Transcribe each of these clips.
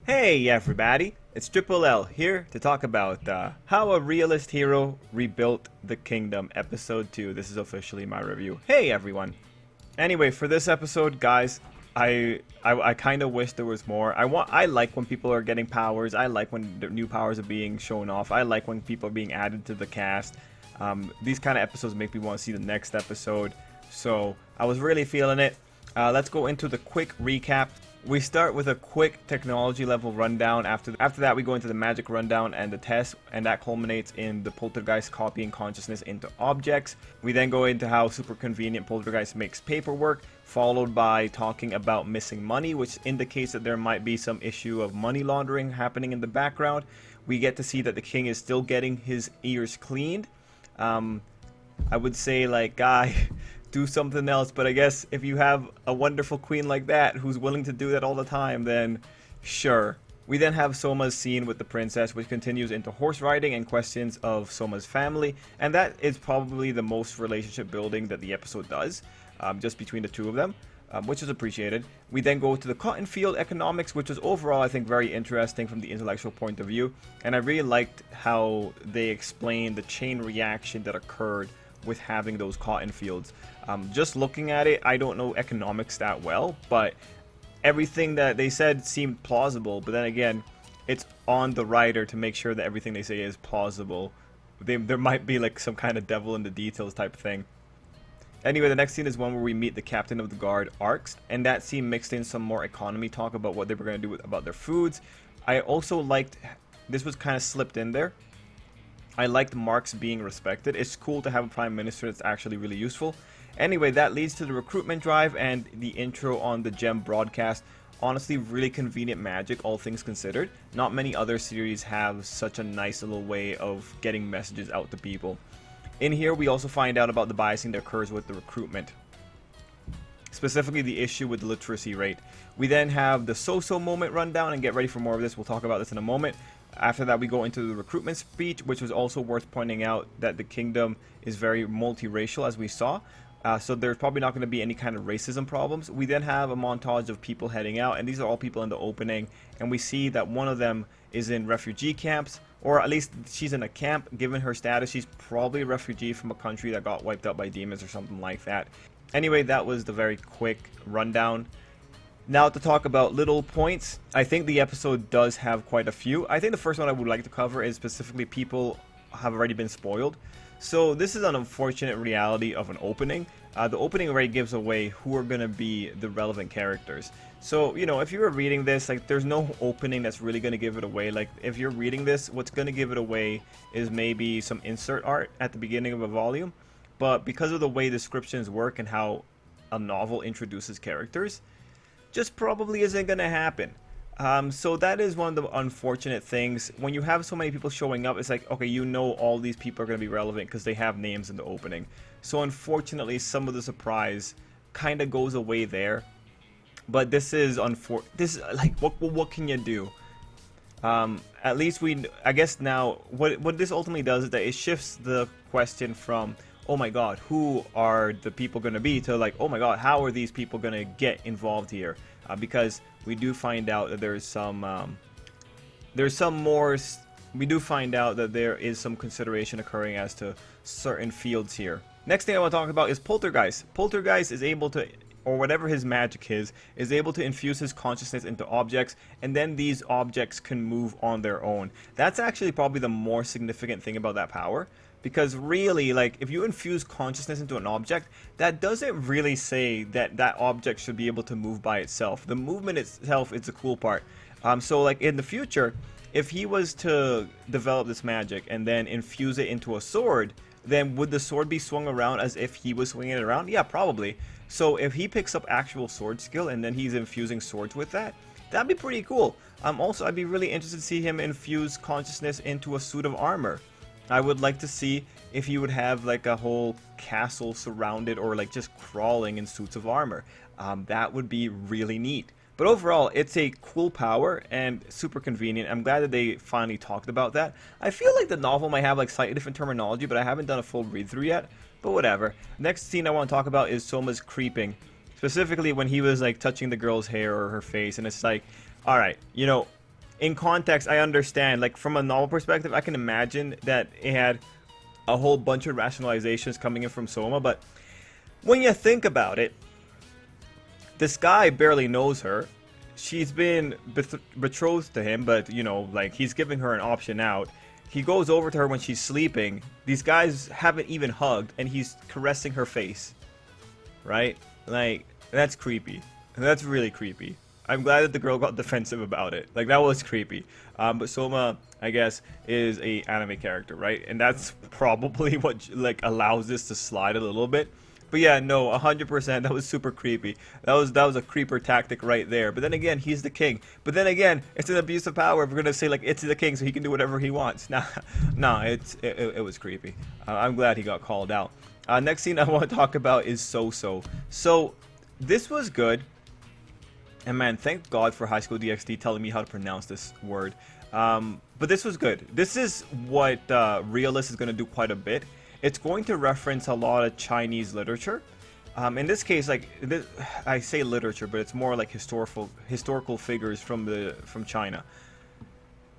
Hey everybody, it's Tripl-L here to talk about how a realist hero rebuilt the kingdom, episode 2. This is officially my review. Hey everyone. Anyway, for this episode, guys, I kind of wish there was more. I like when people are getting powers. I like when the new powers are being shown off. I like when people are being added to the cast. These kind of episodes make me want to see the next episode. So I was really feeling it. Let's go into the quick recap. We start with a quick technology level rundown. After that, we go into the magic rundown and the test, and that culminates in the poltergeist copying consciousness into objects. We then go into how super convenient poltergeist makes paperwork, followed by talking about missing money, which indicates that there might be some issue of money laundering happening in the background. We get to see that the king is still getting his ears cleaned. I would say, like, guy, do something else, but I guess if you have a wonderful queen like that who's willing to do that all the time, then sure. We then have Soma's scene with the princess, which continues into horse riding and questions of Soma's family, and that is probably the most relationship building that the episode does, just between the two of them, which is appreciated. We then go to the cotton field economics, which was overall, I think, very interesting from the intellectual point of view, and I really liked how they explained the chain reaction that occurred with having those cotton fields. Just looking at it, I don't know economics that well, but everything that they said seemed plausible. But then again, it's on the writer to make sure that everything they say is plausible. There might be like some kind of devil in the details type of thing. Anyway, the next scene is one where we meet the captain of the guard, Arcs, and that scene mixed in some more economy talk about what they were going to do about their foods. I also liked, this was kind of slipped in there, I liked Marks being respected. It's cool to have a prime minister that's actually really useful. Anyway, that leads to the recruitment drive and the intro on the Gem broadcast. Honestly, really convenient magic, all things considered. Not many other series have such a nice little way of getting messages out to people. In here, we also find out about the biasing that occurs with the recruitment, specifically the issue with the literacy rate. We then have the so-so moment rundown, and get ready for more of this. We'll talk about this in a moment. After that, we go into the recruitment speech, which was also worth pointing out that the kingdom is very multiracial, as we saw. So there's probably not going to be any kind of racism problems. We then have a montage of people heading out, and these are all people in the opening. And we see that one of them is in refugee camps, or at least she's in a camp. Given her status, she's probably a refugee from a country that got wiped out by demons or something like that. Anyway, that was the very quick rundown. Now to talk about little points, I think the episode does have quite a few. I think the first one I would like to cover is specifically people have already been spoiled. So this is an unfortunate reality of an opening. The opening already gives away who are going to be the relevant characters. So, you know, if you were reading this, like, there's no opening that's really going to give it away. Like, if you're reading this, what's going to give it away is maybe some insert art at the beginning of a volume. But because of the way descriptions work and how a novel introduces characters, just probably isn't going to happen. So that is one of the unfortunate things. When you have so many people showing up, it's like, okay, you know all these people are going to be relevant because they have names in the opening. So unfortunately, some of the surprise kind of goes away there. But this is like, what can you do? At least I guess now, what this ultimately does is that it shifts the question from, oh my god, who are the people going to be, to like, oh my god, how are these people going to get involved here? Because we do find out that we do find out that there is some consideration occurring as to certain fields here. Next thing I want to talk about is Poltergeist. Poltergeist is able to, or whatever his magic is able to infuse his consciousness into objects, and then these objects can move on their own. That's actually probably the more significant thing about that power. Because really, like, if you infuse consciousness into an object, that doesn't really say that that object should be able to move by itself. The movement itself is the cool part. So, like, in the future, if he was to develop this magic and then infuse it into a sword, then would the sword be swung around as if he was swinging it around? Yeah, probably. So if he picks up actual sword skill and then he's infusing swords with that, that'd be pretty cool. Also, I'd be really interested to see him infuse consciousness into a suit of armor. I would like to see if he would have like a whole castle surrounded, or like just crawling in suits of armor. That would be really neat. But overall, it's a cool power and super convenient. I'm glad that they finally talked about that. I feel like the novel might have like slightly different terminology, but I haven't done a full read through yet. But whatever. Next scene I want to talk about is Soma's creeping. Specifically when he was like touching the girl's hair or her face, and it's like, alright, you know, in context, I understand. Like from a novel perspective, I can imagine that it had a whole bunch of rationalizations coming in from Soma. But when you think about it, this guy barely knows her. She's been betrothed to him, but you know, like he's giving her an option out. He goes over to her when she's sleeping. These guys haven't even hugged, and he's caressing her face. Right? Like, that's creepy. That's really creepy. I'm glad that the girl got defensive about it. Like, that was creepy. But Soma, I guess, is a anime character, right? And that's probably what, like, allows this to slide a little bit. But yeah, no, 100%, that was super creepy. That was a creeper tactic right there. But then again, he's the king. But then again, it's an abuse of power. We're gonna say like it's the king, so he can do whatever he wants. Nah, it was creepy. I'm glad he got called out. Next scene I want to talk about is So-So. So this was good. And man, thank God for High School DxD telling me how to pronounce this word. But this was good. This is what Realist is going to do quite a bit. It's going to reference a lot of Chinese literature. In this case, like I say literature, but it's more like historical figures from China.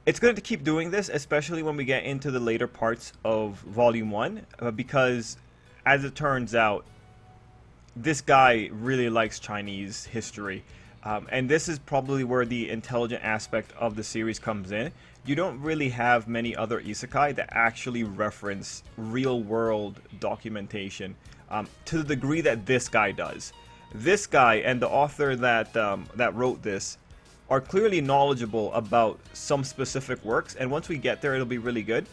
It's going to keep doing this, especially when we get into the later parts of Volume 1, because as it turns out, this guy really likes Chinese history. And this is probably where the intelligent aspect of the series comes in. You don't really have many other isekai that actually reference real-world documentation to the degree that this guy does. This guy and the author that wrote this are clearly knowledgeable about some specific works, and once we get there, it'll be really good.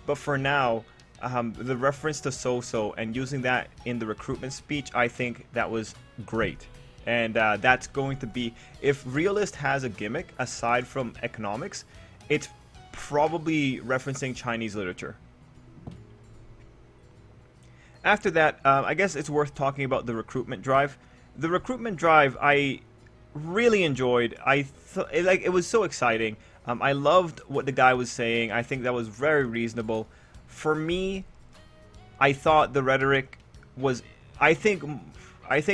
But for now, the reference to So-So and using that in the recruitment speech, I think that was great. And that's going to be, if Realist has a gimmick aside from economics, it's probably referencing Chinese literature. After that, I guess it's worth talking about the recruitment drive. The recruitment drive I really enjoyed. It was so exciting. I loved what the guy was saying. I think that was very reasonable. For me, I thought the rhetoric was, I think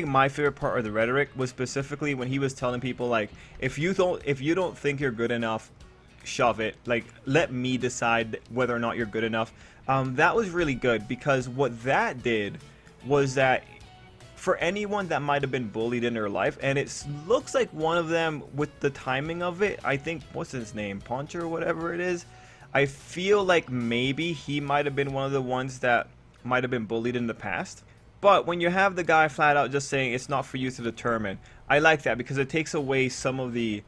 my favorite part of the rhetoric was specifically when he was telling people like, if you don't think you're good enough, shove it. Like, let me decide whether or not you're good enough. That was really good, because what that did was that for anyone that might have been bullied in their life, and it looks like one of them with the timing of it, I think, what's his name, Poncho or whatever it is, I feel like maybe he might have been one of the ones that might have been bullied in the past. But when you have the guy flat out just saying it's not for you to determine, I like that, because it takes away some of the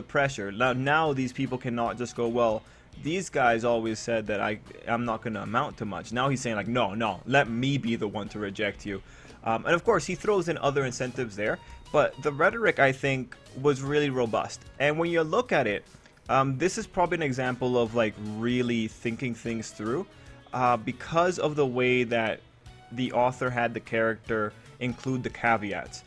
pressure. Now these people cannot just go, well, these guys always said that I'm not going to amount to much. Now he's saying like, no, let me be the one to reject you. And of course he throws in other incentives there, but the rhetoric I think was really robust. And when you look at it, this is probably an example of like really thinking things through, because of the way that the author had the character include the caveats.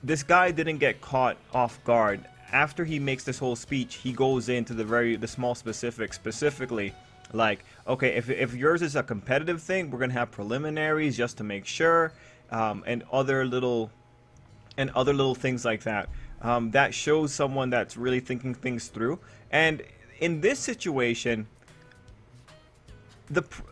This guy didn't get caught off guard. After he makes this whole speech, he goes into the small specifics, specifically like, okay, if yours is a competitive thing, we're gonna have preliminaries just to make sure, and other little things like that. That shows someone that's really thinking things through. And in this situation,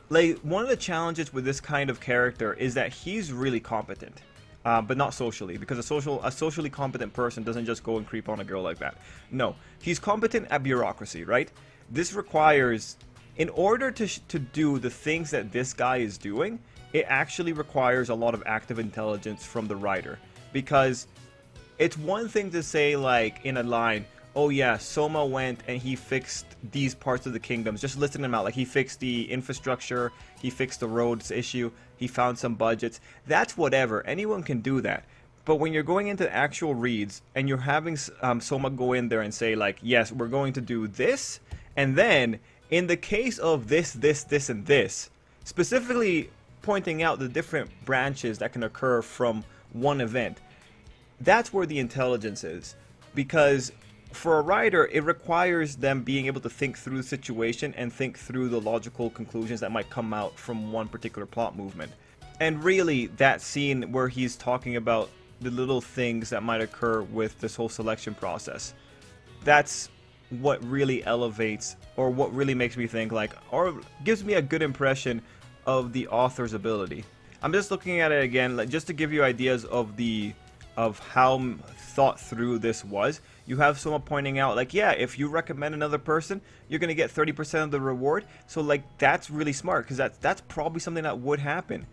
one of the challenges with this kind of character is that he's really competent, but not socially, because a socially competent person doesn't just go and creep on a girl like that. No, he's competent at bureaucracy, right? This requires, in order to do the things that this guy is doing, it actually requires a lot of active intelligence from the writer, because it's one thing to say like in a line, oh yeah, Soma went and he fixed these parts of the kingdoms, just listing them out. Like he fixed the infrastructure, he fixed the roads issue, he found some budgets. That's whatever, anyone can do that. But when you're going into actual reads and you're having Soma go in there and say like, yes, we're going to do this, and then in the case of this, and this, specifically pointing out the different branches that can occur from one event, that's where the intelligence is. Because for a writer, it requires them being able to think through the situation and think through the logical conclusions that might come out from one particular plot movement. And really, that scene where he's talking about the little things that might occur with this whole selection process, that's what really elevates, or what really makes me think like, or gives me a good impression of the author's ability. I'm just looking at it again, like, just to give you ideas of how thought through this was. You have someone pointing out like, yeah, if you recommend another person, you're gonna get 30% of the reward. So like, that's really smart, because that's probably something that would happen.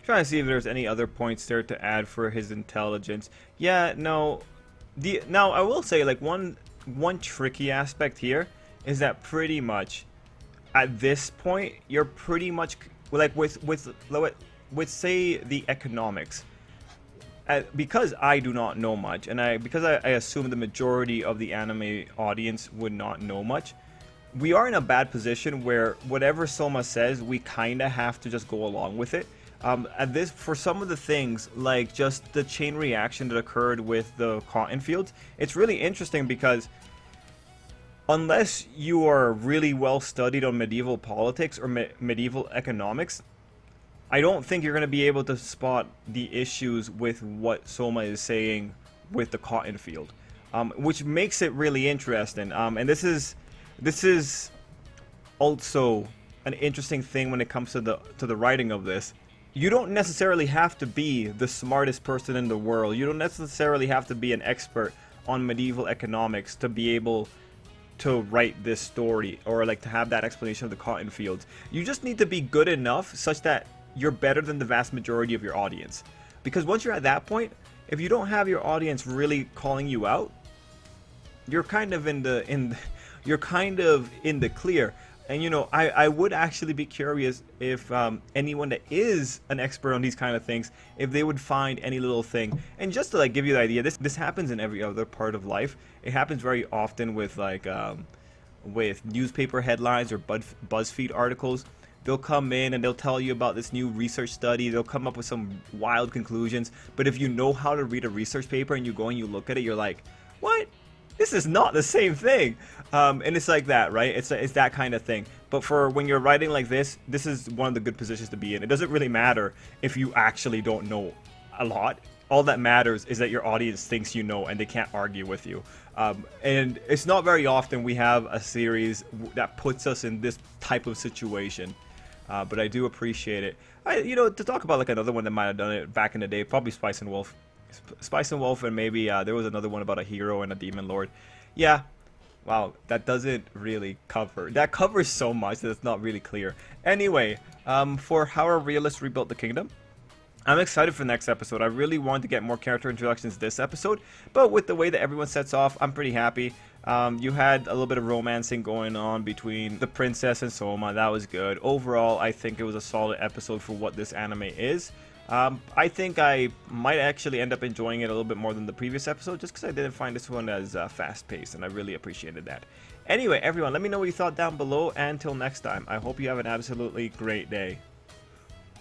Trying to see if there's any other points there to add for his intelligence. Yeah, no. Now I will say, like, one tricky aspect here is that pretty much at this point you're pretty much like with say the economics. Because I do not know much, and because I assume the majority of the anime audience would not know much, we are in a bad position where whatever Soma says, we kind of have to just go along with it. And this, for some of the things, like just the chain reaction that occurred with the cotton fields, it's really interesting because unless you are really well studied on medieval politics or medieval economics, I don't think you're going to be able to spot the issues with what Soma is saying with the cotton field, which makes it really interesting. And this is also an interesting thing when it comes to the writing of this. You don't necessarily have to be the smartest person in the world. You don't necessarily have to be an expert on medieval economics to be able to write this story, or like to have that explanation of the cotton fields. You just need to be good enough such that you're better than the vast majority of your audience. Because once you're at that point, if you don't have your audience really calling you out, you're kind of in the clear. And you know, I would actually be curious if anyone that is an expert on these kind of things, if they would find any little thing. And just to like give you the idea, this happens in every other part of life. It happens very often with like with newspaper headlines or BuzzFeed articles. They'll come in and they'll tell you about this new research study. They'll come up with some wild conclusions. But if you know how to read a research paper and you go and you look at it, you're like, what? This is not the same thing. And it's like that, right? It's that kind of thing. But for when you're writing like this is one of the good positions to be in. It doesn't really matter if you actually don't know a lot. All that matters is that your audience thinks you know and they can't argue with you. And it's not very often we have a series that puts us in this type of situation. But I do appreciate it. You know, to talk about like another one that might have done it back in the day, probably Spice and Wolf. Spice and Wolf, and maybe there was another one about a hero and a demon lord. Yeah, wow, that doesn't really cover. That covers so much that it's not really clear. Anyway, for how a realist rebuilt the kingdom, I'm excited for the next episode. I really want to get more character introductions this episode, but with the way that everyone sets off, I'm pretty happy. You had a little bit of romancing going on between the princess and Soma. That was good. Overall, I think it was a solid episode for what this anime is. I think I might actually end up enjoying it a little bit more than the previous episode, just because I didn't find this one as fast-paced, and I really appreciated that. Anyway, everyone, let me know what you thought down below, and until next time, I hope you have an absolutely great day.